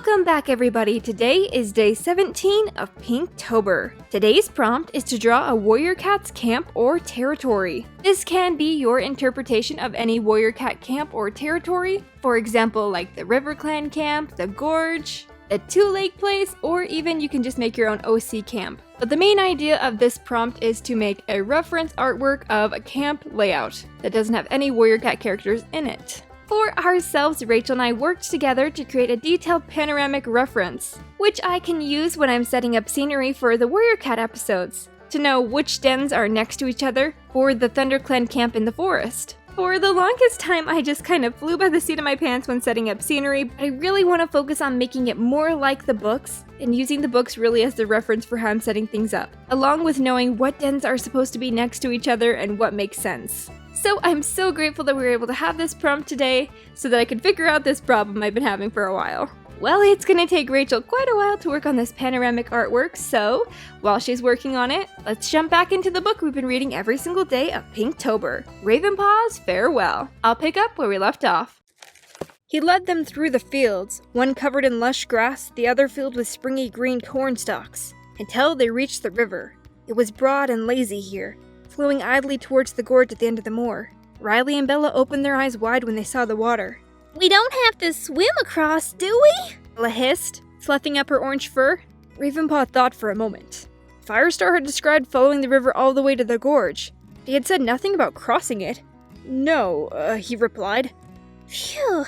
Welcome back everybody, today is day 17 of Pinktober. Today's prompt is to draw a warrior cat's camp or territory. This can be your interpretation of any warrior cat camp or territory, for example like the River Clan camp, the gorge, the Two Lake place, or even you can just make your own OC camp. But the main idea of this prompt is to make a reference artwork of a camp layout that doesn't have any warrior cat characters in it. For ourselves, Rachel and I worked together to create a detailed panoramic reference, which I can use when I'm setting up scenery for the Warrior Cat episodes, to know which dens are next to each other for the ThunderClan camp in the forest. For the longest time, I just kind of flew by the seat of my pants when setting up scenery, but I really want to focus on making it more like the books, and using the books really as the reference for how I'm setting things up, along with knowing what dens are supposed to be next to each other and what makes sense. So I'm so grateful that we were able to have this prompt today so that I could figure out this problem I've been having for a while. Well, it's gonna take Rachel quite a while to work on this panoramic artwork, so while she's working on it, let's jump back into the book we've been reading every single day of Pinktober, Ravenpaw's Farewell. I'll pick up where we left off. He led them through the fields, one covered in lush grass, the other filled with springy green corn stalks, until they reached the river. It was broad and lazy here, flowing idly towards the gorge at the end of the moor. Riley and Bella opened their eyes wide when they saw the water. We don't have to swim across, do we? Bella hissed, fluffing up her orange fur. Ravenpaw thought for a moment. Firestar had described following the river all the way to the gorge. He had said nothing about crossing it. No, he replied. Phew,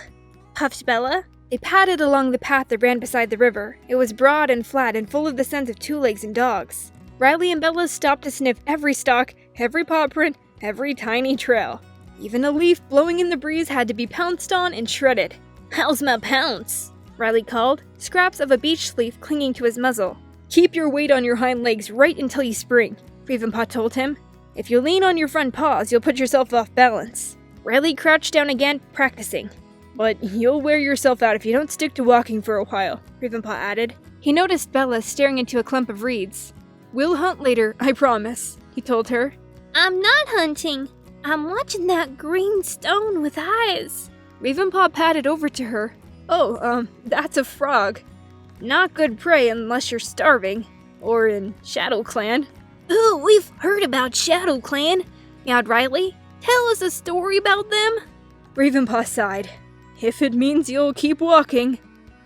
puffed Bella. They padded along the path that ran beside the river. It was broad and flat and full of the scent of two legs and dogs. Riley and Bella stopped to sniff every stalk, every paw print, every tiny trail. Even a leaf blowing in the breeze had to be pounced on and shredded. How's my pounce? Riley called, scraps of a beech leaf clinging to his muzzle. Keep your weight on your hind legs right until you spring, Ravenpaw told him. If you lean on your front paws, you'll put yourself off balance. Riley crouched down again, practicing. But you'll wear yourself out if you don't stick to walking for a while, Ravenpaw added. He noticed Bella staring into a clump of reeds. We'll hunt later, I promise, he told her. I'm not hunting. I'm watching that green stone with eyes. Ravenpaw padded over to her. Oh, that's a frog. Not good prey unless you're starving. Or in ShadowClan. Ooh, we've heard about ShadowClan, meowed Riley. Tell us a story about them. Ravenpaw sighed. If it means you'll keep walking.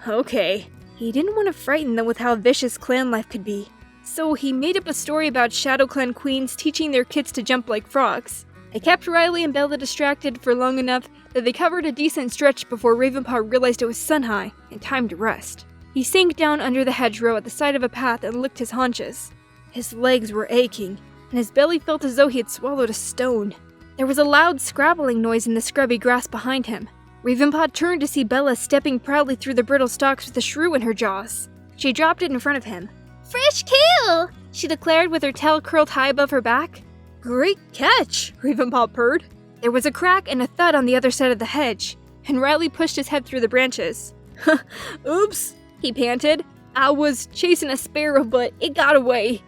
Okay. He didn't want to frighten them with how vicious clan life could be. So he made up a story about ShadowClan queens teaching their kids to jump like frogs. It kept Riley and Bella distracted for long enough that they covered a decent stretch before Ravenpaw realized it was sun high and time to rest. He sank down under the hedgerow at the side of a path and licked his haunches. His legs were aching, and his belly felt as though he had swallowed a stone. There was a loud scrabbling noise in the scrubby grass behind him. Ravenpaw turned to see Bella stepping proudly through the brittle stalks with a shrew in her jaws. She dropped it in front of him. Fresh kill, she declared with her tail curled high above her back. Great catch, Ravenpaw purred. There was a crack and a thud on the other side of the hedge, and Riley pushed his head through the branches. Oops, he panted. I was chasing a sparrow, but it got away.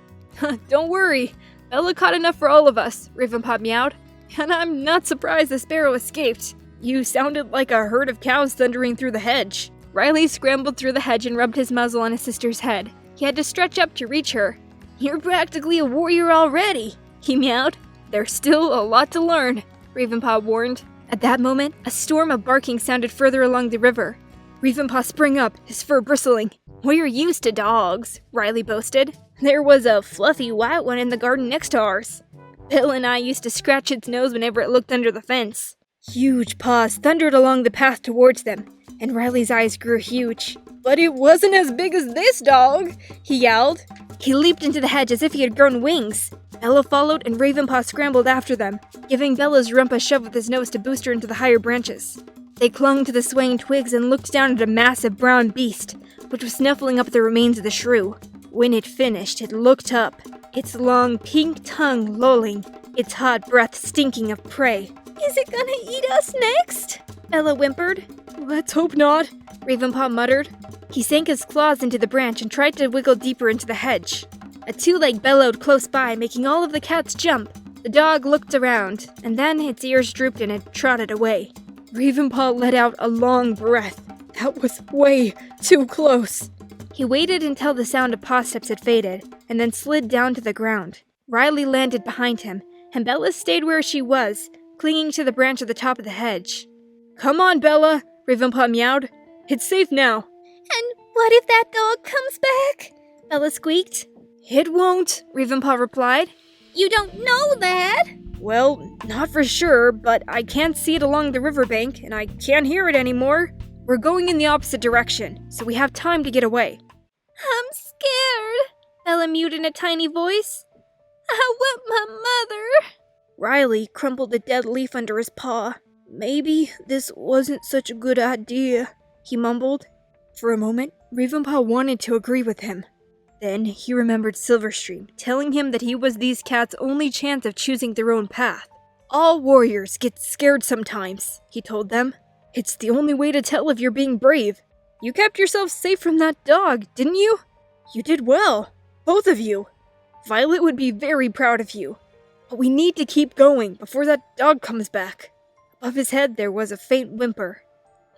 Don't worry, Bella caught enough for all of us, Ravenpaw meowed. And I'm not surprised the sparrow escaped. You sounded like a herd of cows thundering through the hedge. Riley scrambled through the hedge and rubbed his muzzle on his sister's head. He had to stretch up to reach her. You're practically a warrior already, he meowed. There's still a lot to learn, Ravenpaw warned. At that moment, a storm of barking sounded further along the river. Ravenpaw sprang up, his fur bristling. We're used to dogs, Riley boasted. There was a fluffy white one in the garden next to ours. Bill and I used to scratch its nose whenever it looked under the fence. Huge paws thundered along the path towards them, and Riley's eyes grew huge. But it wasn't as big as this dog, he yelled. He leaped into the hedge as if he had grown wings. Bella followed and Ravenpaw scrambled after them, giving Bella's rump a shove with his nose to boost her into the higher branches. They clung to the swaying twigs and looked down at a massive brown beast, which was snuffling up the remains of the shrew. When it finished, it looked up, its long pink tongue lolling, its hot breath stinking of prey. Is it gonna eat us next? Bella whimpered. Let's hope not, Ravenpaw muttered. He sank his claws into the branch and tried to wiggle deeper into the hedge. A two-leg bellowed close by, making all of the cats jump. The dog looked around, and then its ears drooped and it trotted away. Ravenpaw let out a long breath. That was way too close. He waited until the sound of paw steps had faded, and then slid down to the ground. Riley landed behind him, and Bella stayed where she was, clinging to the branch at the top of the hedge. Come on, Bella, Ravenpaw meowed. It's safe now. And what if that dog comes back? Bella squeaked. It won't, Ravenpaw replied. You don't know that. Well, not for sure, but I can't see it along the riverbank, and I can't hear it anymore. We're going in the opposite direction, so we have time to get away. I'm scared, Bella mewed in a tiny voice. I want my mother. Riley crumpled a dead leaf under his paw. Maybe this wasn't such a good idea, he mumbled. For a moment, Ravenpaw wanted to agree with him. Then he remembered Silverstream, telling him that he was these cats' only chance of choosing their own path. All warriors get scared sometimes, he told them. It's the only way to tell if you're being brave. You kept yourself safe from that dog, didn't you? You did well, both of you. Violet would be very proud of you. But we need to keep going before that dog comes back. Above his head there was a faint whimper.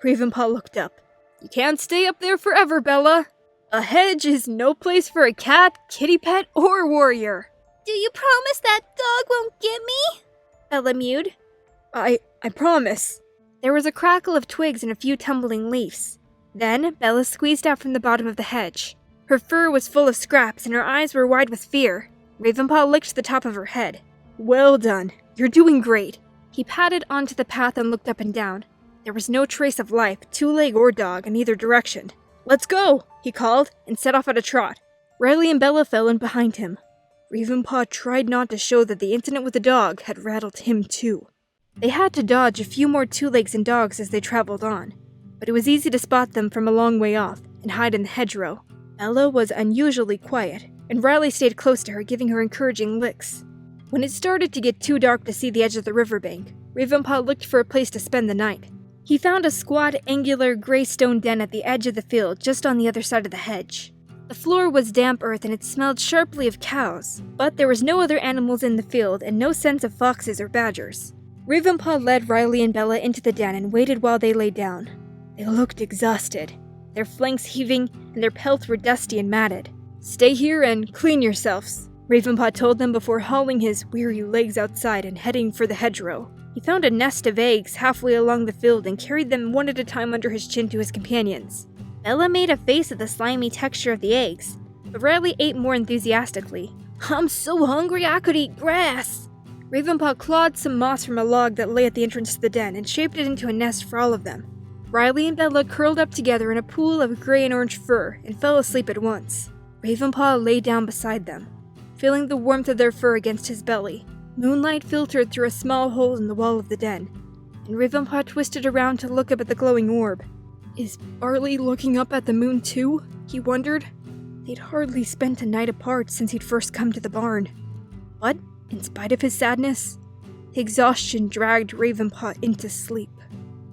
Ravenpaw looked up. You can't stay up there forever, Bella. A hedge is no place for a cat, kitty pet, or warrior. Do you promise that dog won't get me? Bella mewed. I promise. There was a crackle of twigs and a few tumbling leaves. Then Bella squeezed out from the bottom of the hedge. Her fur was full of scraps and her eyes were wide with fear. Ravenpaw licked the top of her head. Well done. You're doing great. He padded onto the path and looked up and down. There was no trace of life, two-leg or dog, in either direction. Let's go, he called, and set off at a trot. Riley and Bella fell in behind him. Ravenpaw tried not to show that the incident with the dog had rattled him too. They had to dodge a few more two-legs and dogs as they traveled on, but it was easy to spot them from a long way off and hide in the hedgerow. Bella was unusually quiet, and Riley stayed close to her, giving her encouraging licks. When it started to get too dark to see the edge of the riverbank, Ravenpaw looked for a place to spend the night. He found a squat, angular, gray stone den at the edge of the field just on the other side of the hedge. The floor was damp earth and it smelled sharply of cows, but there was no other animals in the field and no sense of foxes or badgers. Ravenpaw led Riley and Bella into the den and waited while they lay down. They looked exhausted, their flanks heaving and their pelts were dusty and matted. Stay here and clean yourselves, Ravenpaw told them before hauling his weary legs outside and heading for the hedgerow. He found a nest of eggs halfway along the field and carried them one at a time under his chin to his companions. Bella made a face at the slimy texture of the eggs, but Riley ate more enthusiastically. I'm so hungry I could eat grass! Ravenpaw clawed some moss from a log that lay at the entrance to the den and shaped it into a nest for all of them. Riley and Bella curled up together in a pool of gray and orange fur and fell asleep at once. Ravenpaw lay down beside them, feeling the warmth of their fur against his belly. Moonlight filtered through a small hole in the wall of the den, and Ravenpaw twisted around to look up at the glowing orb. Is Barley looking up at the moon too? He wondered. They'd hardly spent a night apart since he'd first come to the barn. But, in spite of his sadness, the exhaustion dragged Ravenpaw into sleep.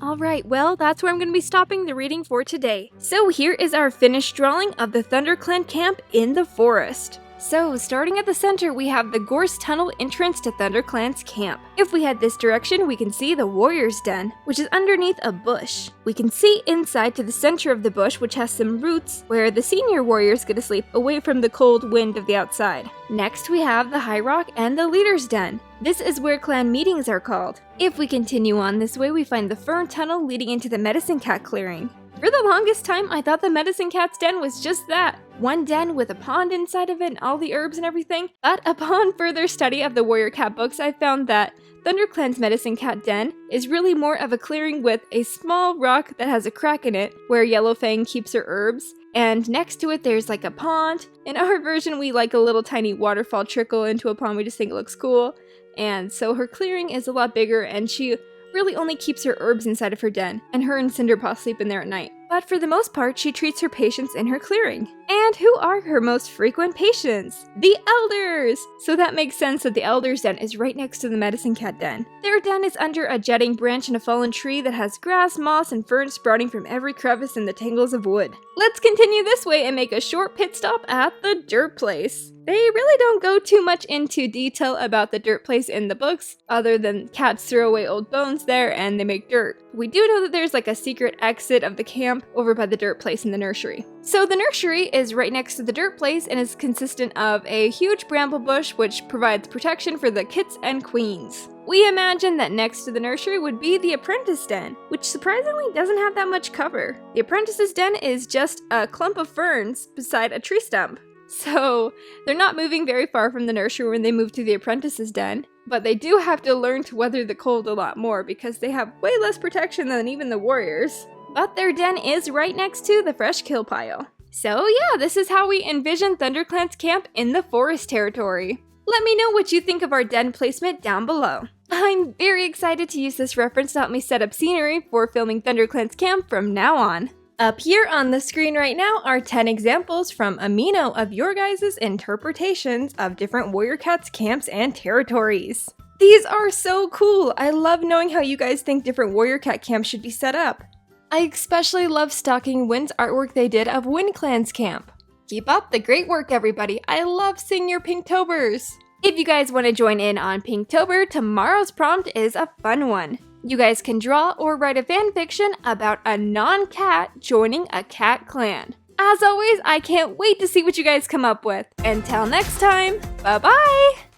Alright, well, that's where I'm going to be stopping the reading for today. So here is our finished drawing of the ThunderClan camp in the forest. So, starting at the center, we have the Gorse Tunnel entrance to ThunderClan's camp. If we head this direction, we can see the Warrior's Den, which is underneath a bush. We can see inside to the center of the bush, which has some roots, where the senior warriors get to sleep away from the cold wind of the outside. Next, we have the High Rock and the Leader's Den. This is where clan meetings are called. If we continue on this way, we find the Fern Tunnel leading into the Medicine Cat clearing. For the longest time, I thought the Medicine Cat's den was just that. One den with a pond inside of it and all the herbs and everything. But upon further study of the Warrior Cat books, I found that ThunderClan's Medicine Cat den is really more of a clearing with a small rock that has a crack in it where Yellowfang keeps her herbs. And next to it, there's like a pond. In our version, we like a little tiny waterfall trickle into a pond. We just think it looks cool. And so her clearing is a lot bigger and she really only keeps her herbs inside of her den, and her and Cinderpaw sleep in there at night. But for the most part, she treats her patients in her clearing. And who are her most frequent patients? The Elders! So that makes sense that the Elders' den is right next to the Medicine Cat den. Their den is under a jutting branch in a fallen tree that has grass, moss, and ferns sprouting from every crevice in the tangles of wood. Let's continue this way and make a short pit stop at the Dirt Place. They really don't go too much into detail about the dirt place in the books, other than cats throw away old bones there and they make dirt. We do know that there's like a secret exit of the camp over by the dirt place in the nursery. So the nursery is right next to the dirt place and is consistent of a huge bramble bush which provides protection for the kits and queens. We imagine that next to the nursery would be the Apprentice Den, which surprisingly doesn't have that much cover. The Apprentice's Den is just a clump of ferns beside a tree stump. So they're not moving very far from the nursery when they move to the Apprentice's Den, but they do have to learn to weather the cold a lot more because they have way less protection than even the warriors. But their den is right next to the fresh kill pile. So yeah, this is how we envision ThunderClan's camp in the forest territory. Let me know what you think of our den placement down below. I'm very excited to use this reference to help me set up scenery for filming ThunderClan's camp from now on. Up here on the screen right now are 10 examples from Amino of your guys' interpretations of different warrior cats camps and territories. These are so cool! I love knowing how you guys think different warrior cat camps should be set up. I especially love Stalking Wind's artwork they did of WindClan's camp. Keep up the great work, everybody! I love seeing your Pinktobers! If you guys want to join in on Pinktober, tomorrow's prompt is a fun one. You guys can draw or write a fanfiction about a non-cat joining a cat clan. As always, I can't wait to see what you guys come up with. Until next time, bye-bye!